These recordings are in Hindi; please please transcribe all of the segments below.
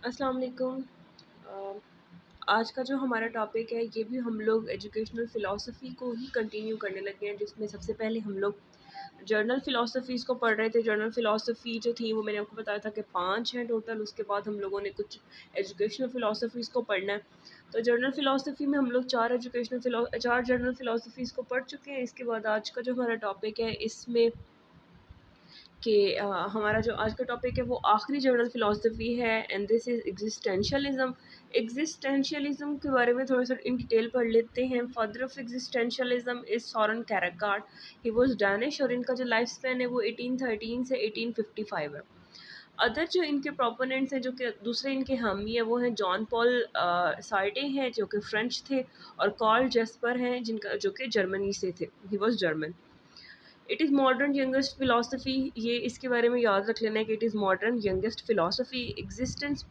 अस्सलाम वालेकुम। आज का जो हमारा टॉपिक है ये भी हम लोग एजुकेशनल फ़िलॉसफ़ी को ही कंटिन्यू करने लगे हैं, जिसमें सबसे पहले हम लोग जर्नल फ़िलॉसफ़ीज़ को पढ़ रहे थे। जर्नल फ़िलॉसफ़ी जो थी वो मैंने आपको बताया था कि 5 हैं टोटल। उसके बाद हम लोगों ने कुछ एजुकेशनल फ़िलॉसफ़ीज़ को पढ़ना है। तो जर्नल फ़िलॉसफ़ी में हम लोग 4 जर्नल फ़िलॉसफ़ीज़ को पढ़ चुके हैं। इसके बाद आज का जो हमारा टॉपिक है इसमें कि हमारा जो आज का टॉपिक है वो आखिरी जर्नल फ़िलॉसफ़ी है एंड दिस इज़ एग्जिस्टेंशियलिज़्म। एग्जिस्टेंशियलिज़्म के बारे में थोड़ा सा इन डिटेल पढ़ लेते हैं। Father of existentialism is Soren Kierkegaard. He was Danish और इनका जो लाइफ स्पैन है वो 1813 से 1855 है। अदर जो इनके प्रोपोनेंट्स हैं, जो कि दूसरे इनके हामी हैं, वो हैं जॉन पॉल सार्टे हैं जो कि फ्रेंच थे, और कार्ल जेस्पर हैं जिनका जो कि जर्मनी से थे। He was German. It is modern youngest philosophy. ये इसके बारे में याद रख लेना है कि it is modern youngest philosophy. Existence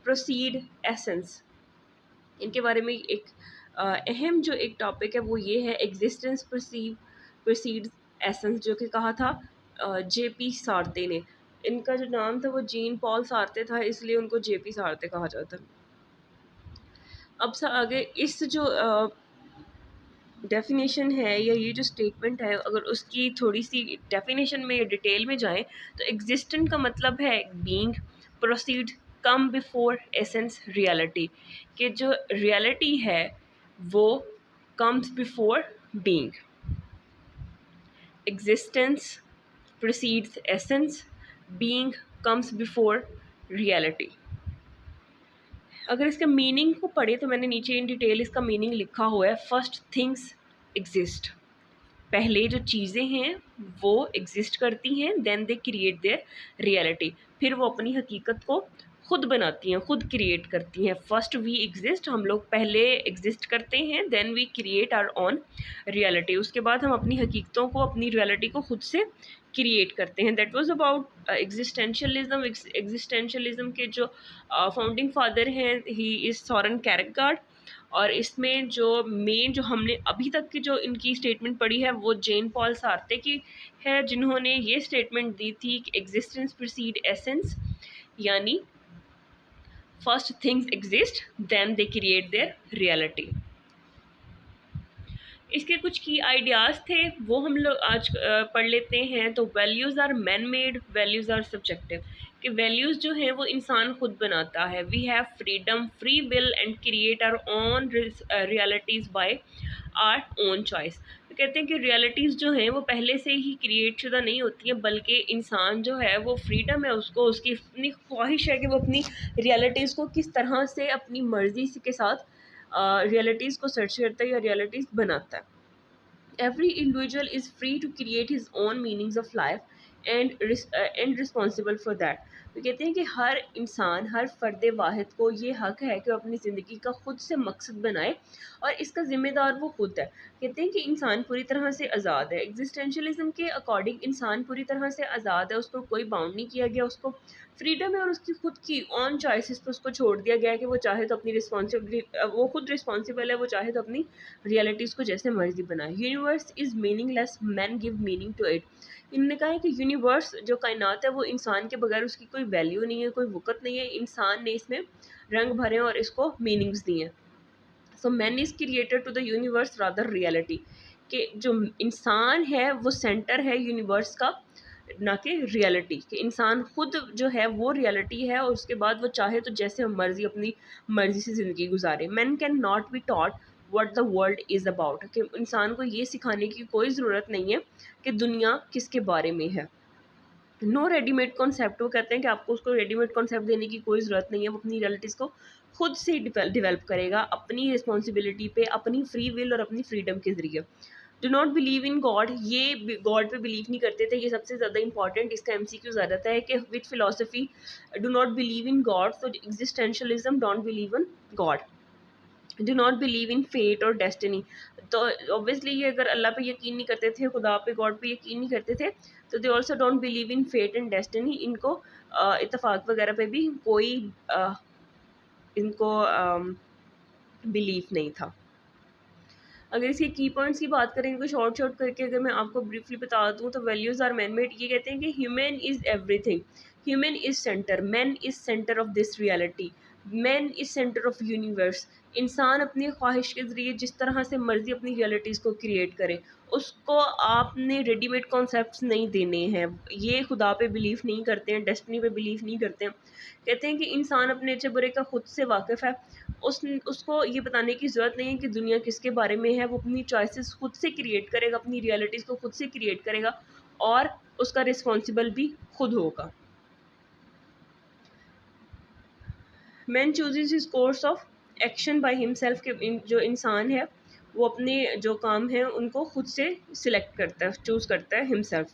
proceed essence. इनके बारे में एक अहम जो एक टॉपिक है वो ये है, एग्जिस्टेंस प्रोसीड एसेंस, जो कि कहा था जेपी सारते ने। इनका जो नाम था वो जीन पॉल सारते था, इसलिए उनको जेपी सारते कहा जाता है। अब आगे इस जो डेफ़िनेशन है या ये जो स्टेटमेंट है, अगर उसकी थोड़ी-सी डेफ़िनेशन में या डिटेल में जाएँ, तो एग्ज़िस्टेंट का मतलब है being, proceed, come before essence reality, कि जो रियलिटी है वो comes before being. Existence precedes essence, being comes before reality. अगर इसका मीनिंग को पढ़े तो मैंने नीचे इन डिटेल इसका मीनिंग लिखा हुआ है। फर्स्ट थिंग्स एग्ज़िस्ट, पहले जो चीज़ें हैं वो एग्ज़िस्ट करती हैं, then they create their reality, फिर वो अपनी हकीकत को खुद बनाती हैं, खुद क्रिएट करती हैं। फर्स्ट वी एग्ज़िस्ट, हम लोग पहले एग्ज़िस्ट करते हैं, then we create our own reality, उसके बाद हम अपनी हकीकतों को, अपनी रियलिटी को खुद से क्रिएट करते हैं। That was about existentialism. Existentialism के जो फाउंडिंग फादर हैं, ही इज़ सोरेन किरकेगार्ड। और इसमें जो मेन जो हमने अभी तक की जो इनकी स्टेटमेंट पढ़ी है वो जेन पॉल सार्ते की है, जिन्होंने ये स्टेटमेंट दी थी कि एग्जिस्टेंस प्रीसीड एसेंस, यानी first things exist then they create their reality. इसके कुछ की आइडियाज़ थे वो हम लोग आज पढ़ लेते हैं। तो values are man made, values are subjective, कि वैल्यूज़ जो हैं वो इंसान खुद बनाता है। We have freedom, free will and create our own realities by our own choice. तो कहते हैं कि रियलिटीज़ जो हैं वो पहले से ही क्रिएट शुदा नहीं होती हैं, बल्कि इंसान जो है वो फ्रीडम है, उसको उसकी अपनी ख्वाहिश है कि वो अपनी रियलिटीज़ को किस तरह से अपनी मर्ज़ी के साथ रियलिटीज़ को सर्च करता है या रियलिटीज़ बनाता है। Every individual is free to create his own meanings of life and responsible for that. तो कहते हैं कि हर इंसान, हर फ़र्द वाहिद को ये हक है कि वो अपनी ज़िंदगी का खुद से मकसद बनाए, और इसका ज़िम्मेदार वो खुद है। कहते हैं कि इंसान पूरी तरह से आज़ाद है। एग्जिस्टेंशलिज्म के अकॉर्डिंग इंसान पूरी तरह से आज़ाद है, उसको कोई बाउंड नहीं किया गया, उसको फ्रीडम है और उसकी खुद की ऑन चॉइसेस पर उसको छोड़ दिया गया है कि वो चाहे तो अपनी रिस्पॉन्सिबिलिटी, वो खुद रिस्पॉन्सिबल है, वो चाहे तो अपनी रियलिटीज़ को जैसे मर्जी बनाए। Universe is meaningless, man give meaning to it. इन्होंने कहा है कि यूनिवर्स जो कायनात है वो इंसान के बगैर उसकी कोई वैल्यू नहीं है, कोई वक़्त नहीं है। इंसान ने इसमें रंग भरे और इसको मीनिंग्स दिए हैं। So man is created to the universe rather reality, कि जो इंसान है वो सेंटर है यूनिवर्स का, ना कि रियलिटी, कि इंसान खुद जो है वो रियलिटी है, और उसके बाद वो चाहे तो जैसे मर्जी अपनी मर्जी से ज़िंदगी गुजारे। Man can not be taught what the world is about, कि इंसान को ये सिखाने की कोई ज़रूरत नहीं है कि दुनिया किसके बारे में है। नो रेडीमेड कॉन्सेप्ट, वो कहते हैं कि आपको उसको रेडीमेड कॉन्सेप्ट देने की कोई ज़रूरत नहीं है, वो अपनी रियलिटीज़ को खुद से डिवेल्प करेगा अपनी रिस्पॉन्सिबिलिटी पे, अपनी फ्री विल और अपनी फ्रीडम के ज़रिए। Do not believe in God, ये गॉड पे बिलीव नहीं करते थे, ये सबसे ज़्यादा इंपॉर्टेंट इसका एमसीक्यू ज़्यादा था, है कि with philosophy do not believe in God, तो existentialism don't believe in God. Do not believe in fate और डेस्टिनी, तो ऑब्वियसली ये अगर अल्लाह पे यकीन नहीं करते थे, खुदा पे, गॉड पे यकीन नहीं करते थे, तो they also don't believe in fate and destiny. इनको इत्तेफाक वगैरह पे भी कोई इनको बिलीव नहीं था। अगर इसके की पॉइंट्स की बात करें, इनको शॉर्ट शॉर्ट करके अगर मैं आपको ब्रीफली बता दूं, तो वैल्यूज़ आर मैन मेड, ये कहते हैं कि human is everything, human is centre, man is centre of this reality, man is centre of universe. इंसान अपनी ख्वाहिश के ज़रिए जिस तरह से मर्ज़ी अपनी रियलिटीज़ को क्रिएट करे, उसको आपने रेडीमेड कॉन्सेप्ट्स नहीं देने हैं। ये खुदा पे बिलीव नहीं करते हैं, डेस्टिनी पे बिलीव नहीं करते हैं। कहते हैं कि इंसान अपने अच्छे बुरे का खुद से वाकिफ़ है। उसको ये बताने की ज़रूरत नहीं है कि दुनिया किसके बारे में है। वो अपनी चॉइसेस खुद से क्रिएट करेगा, अपनी रियलिटीज़ को खुद से क्रिएट करेगा और उसका रिस्पॉन्सिबल भी खुद होगा। Man chooses his course of action by himself, के जो इंसान है वो अपने जो काम हैं उनको खुद से सिलेक्ट करता है, चूज़ करता है हिमसेल्फ।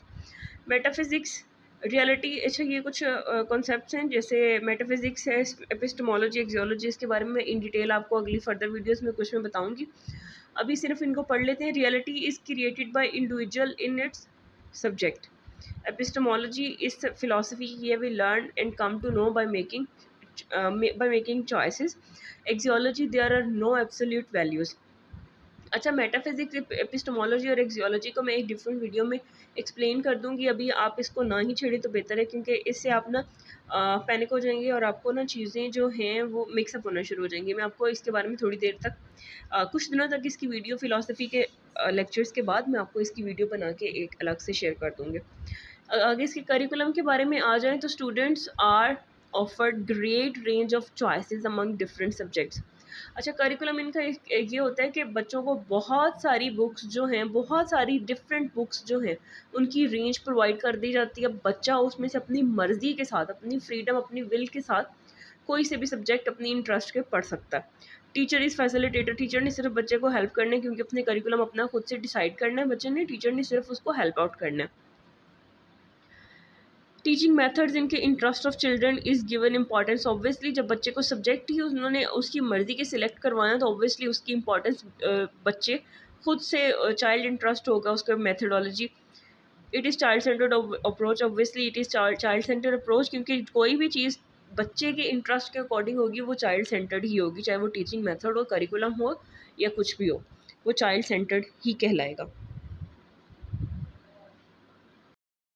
मेटाफिज़िक्स, रियलिटी, अच्छा ये कुछ कॉन्सेप्ट्स हैं जैसे मेटाफिज़िक्स है, एपिस्टेमोलॉजी, एक्सियोलॉजी, इसके बारे में इन डिटेल आपको अगली फर्दर वीडियोस में कुछ मैं बताऊंगी। अभी सिर्फ इनको पढ़ लेते हैं। Reality is created by individual in its subject. Epistemology is the philosophy here we learn and come to know by making choices. Axiology, there are no absolute values. अच्छा, मेटाफिजिक्स, एपिस्टेमोलॉजी और एक्सियोलॉजी को मैं एक डिफरेंट वीडियो में एक्सप्लेन कर दूंगी। अभी आप इसको ना ही छेड़े तो बेहतर है, क्योंकि इससे आप ना पैनिक हो जाएंगे और आपको ना चीज़ें जो हैं वो मिक्सअप होना शुरू हो जाएंगी। मैं आपको इसके बारे में थोड़ी देर तक कुछ दिनों तक इसकी वीडियो फ़िलासफ़ी के लेक्चर्स के बाद मैं आपको इसकी वीडियो बना के एक अलग से शेयर कर दूँगी। आगे इसके करिकुलम के बारे में आ जाएँ तो students are offered great range of choices among different subjects. अच्छा, करिकुलम इनका एक ये होता है कि बच्चों को बहुत सारी बुक्स जो हैं, बहुत सारी डिफरेंट बुक्स जो हैं उनकी रेंज प्रोवाइड कर दी जाती है। बच्चा उसमें से अपनी मर्ज़ी के साथ, अपनी फ्रीडम, अपनी विल के साथ कोई से भी सब्जेक्ट अपनी इंटरेस्ट के पढ़ सकता है। टीचर इज़ फैसिलिटेटर, टीचर ने सिर्फ बच्चे को हेल्प करना है, क्योंकि अपने करिकुलम अपना खुद से डिसाइड करना है बच्चे ने, टीचर ने सिर्फ उसको हेल्प आउट करना है। टीचिंग मेथड्स इनके interest of children is given importance. Obviously जब बच्चे को सब्जेक्ट ही उन्होंने उसकी मर्ज़ी के सिलेक्ट करवाना, तो ऑब्वियसली उसकी इंपॉर्टेंस बच्चे खुद से, चाइल्ड इंटरेस्ट होगा उसका methodology. It is child centred approach, obviously it is child centred approach, क्योंकि कोई भी चीज़ बच्चे के इंटरेस्ट के अकॉर्डिंग होगी वो चाइल्ड सेंटर्ड ही होगी, चाहे वो टीचिंग मेथड हो, करिकुलम हो या कुछ भी हो, वो चाइल्ड सेंटर्ड ही कहलाएगा।